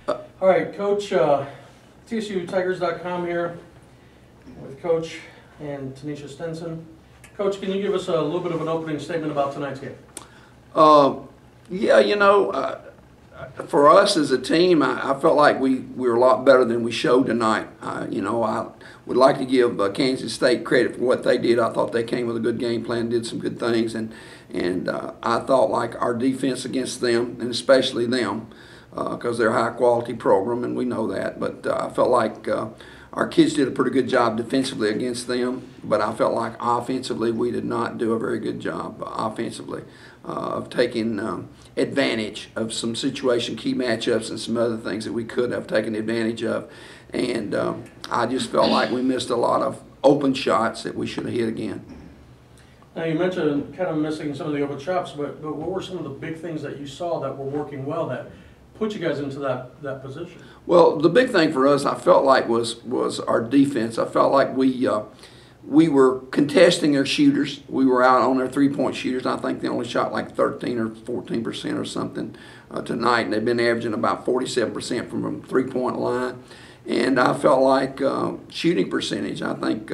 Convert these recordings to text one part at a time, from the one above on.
All right, Coach, TSUTigers.com here with Coach and Tanesha Stenson. Coach, can you give us a little bit of an opening statement about tonight's game? Yeah, for us as a team, I felt like we were a lot better than we showed tonight. I would like to give Kansas State credit for what they did. I thought they came with a good game plan, did some good things, and I thought like our defense against them, and especially them, because they're a high-quality program, and we know that. But I felt like our kids did a pretty good job defensively against them, but I felt like offensively we did not do a very good job offensively of taking advantage of some situation, key matchups, and some other things that we could have taken advantage of. And I just felt like we missed a lot of open shots that we should have hit again. Now, you mentioned kind of missing some of the open shots, but what were some of the big things that you saw that were working well that put you guys into that position? Well, the big thing for us, I felt like, was our defense. I felt like we were contesting their shooters. We were out on their three-point shooters. I think they only shot like 13 or 14% or something tonight, and they've been averaging about 47% from a three-point line. And I felt like shooting percentage, I think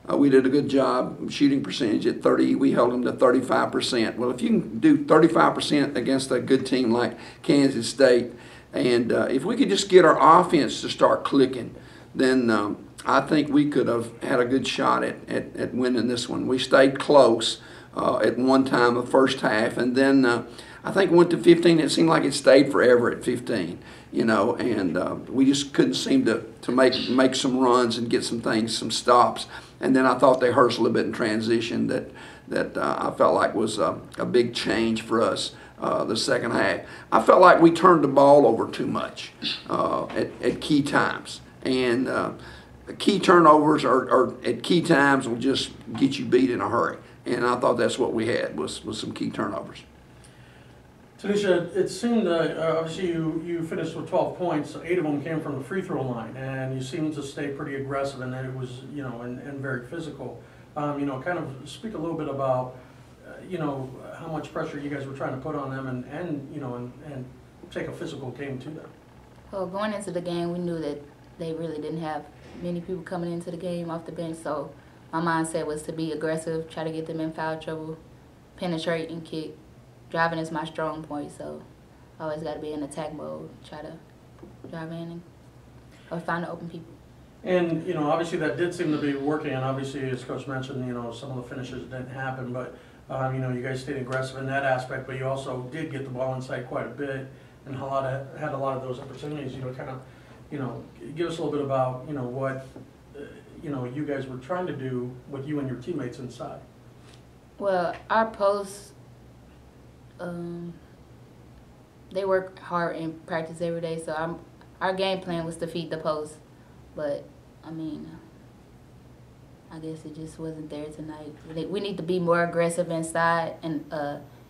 we did a good job shooting percentage at 30. We held them to 35%. Well, if you can do 35% against a good team like Kansas State, and if we could just get our offense to start clicking, then I think we could have had a good shot at winning this one. We stayed close at one time the first half, and then I think went to 15. It seemed like it stayed forever at 15, and we just couldn't seem to make some runs and get some things, some stops. And then I thought they hurt us a little bit in transition that I felt like was a big change for us the second half. I felt like we turned the ball over too much at key times. And key turnovers are at key times will just get you beat in a hurry. And I thought that's what we had was some key turnovers. Tanesha, it seemed obviously you finished with 12 points. 8 of them came from the free throw line, and you seemed to stay pretty aggressive, and it was and very physical. Kind of speak a little bit about how much pressure you guys were trying to put on them, and take a physical game to them. Well, going into the game, we knew that they really didn't have many people coming into the game off the bench, so my mindset was to be aggressive, try to get them in foul trouble, penetrate and kick. Driving is my strong point, so I always got to be in attack mode, try to drive in or find the open people. And, obviously that did seem to be working, and obviously, as Coach mentioned, some of the finishes didn't happen, but, you guys stayed aggressive in that aspect, but you also did get the ball inside quite a bit and had a lot of those opportunities, give us a little bit about, what, you guys were trying to do with you and your teammates inside. Well, our posts, they work hard in practice every day, so our game plan was to feed the post, but I guess it just wasn't there tonight. We need to be more aggressive inside and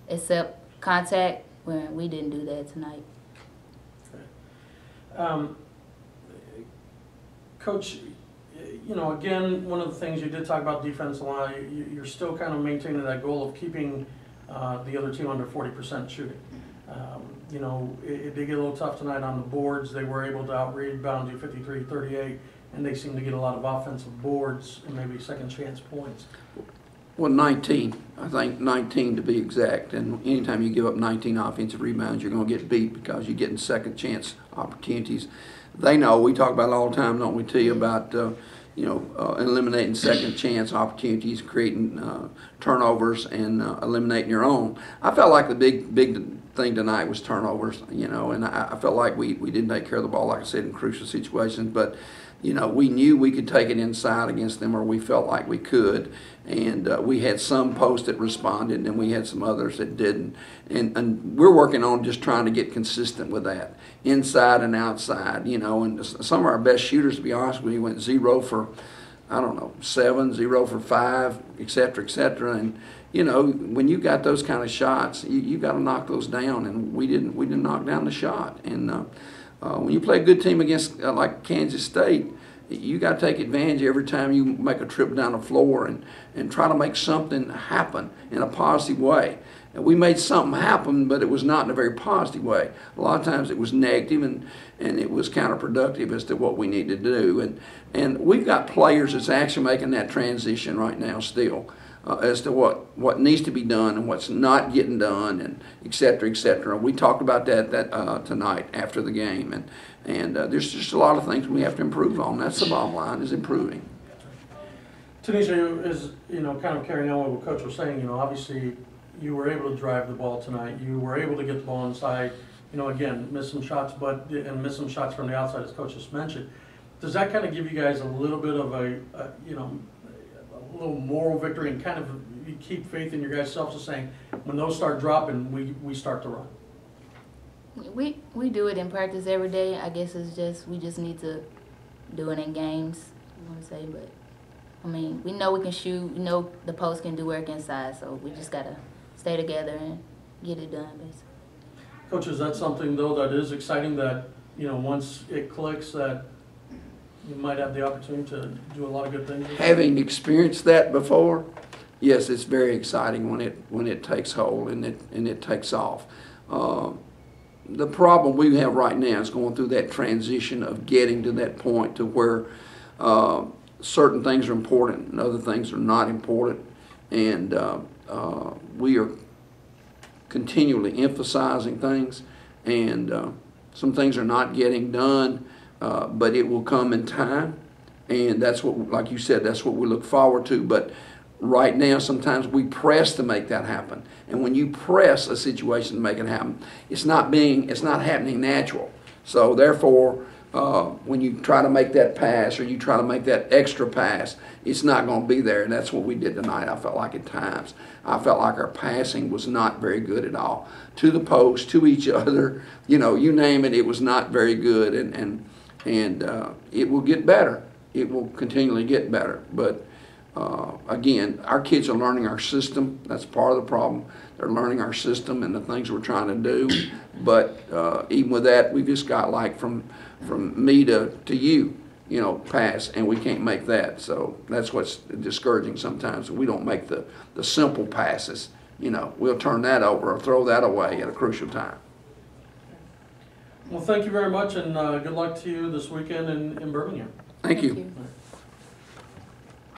accept contact when we didn't do that tonight. Okay. Coach, again, one of the things you did talk about defense a lot, you're still kind of maintaining that goal of keeping the other team under 40% shooting. It did get a little tough tonight on the boards. They were able to out-rebound you 53-38, and they seemed to get a lot of offensive boards and maybe second chance points. Well, 19. I think 19 to be exact. And anytime you give up 19 offensive rebounds, you're going to get beat because you're getting second chance opportunities. They know. We talk about it all the time, don't we, T, about eliminating second chance opportunities, creating turnovers, and eliminating your own. I felt like the big thing tonight was turnovers, and I felt like we didn't take care of the ball, like I said, in crucial situations. But, we knew we could take it inside against them, or we felt like we could. And we had some posts that responded, and we had some others that didn't. And we're working on just trying to get consistent with that, inside and outside, And some of our best shooters, to be honest with you, went 0 for, 7, 0 for 5, et cetera, et cetera. And, when you got those kind of shots, you got to knock those down, and we didn't knock down the shot. And when you play a good team against like Kansas State, you got to take advantage every time you make a trip down the floor and try to make something happen in a positive way. And we made something happen, but it was not in a very positive way. A lot of times it was negative and it was counterproductive as to what we need to do. And we've got players that's actually making that transition right now still. As to what needs to be done and what's not getting done, and et cetera, et cetera. We talked about that tonight after the game, and there's just a lot of things we have to improve on. That's the bottom line, is improving. Tanesha, is, kind of carrying on what Coach was saying, obviously you were able to drive the ball tonight. You were able to get the ball inside, again, miss some shots, and miss some shots from the outside, as Coach just mentioned. Does that kind of give you guys a little bit of a little moral victory, and kind of you keep faith in your guys' selves of saying, when those start dropping, we start to run? We do it in practice every day. I guess it's just, we just need to do it in games, I want to say. But, I mean, we know we can shoot. We know the post can do work inside, so we just got to stay together and get it done, basically. Coach, is that something, though, that is exciting, that, once it clicks, that you might have the opportunity to do a lot of good things? Having experienced that before, yes, it's very exciting when it takes hold and it takes off. The problem we have right now is going through that transition of getting to that point to where certain things are important and other things are not important, and we are continually emphasizing things, and some things are not getting done. But it will come in time, and that's what, like you said, that's what we look forward to. But right now, sometimes we press to make that happen, and when you press a situation to make it happen, it's not happening natural. So therefore, when you try to make that pass or you try to make that extra pass, it's not going to be there, and that's what we did tonight. I felt like at times, I felt like our passing was not very good at all. To the post, to each other, you name it, it was not very good, and it will get better. It will continually get better. But again, our kids are learning our system. That's part of the problem. They're learning our system and the things we're trying to do. But even with that, we just got like from me to you, pass, and we can't make that. So that's what's discouraging sometimes. We don't make the simple passes. We'll turn that over or throw that away at a crucial time. Well, thank you very much, and good luck to you this weekend in Birmingham. Thank you. You.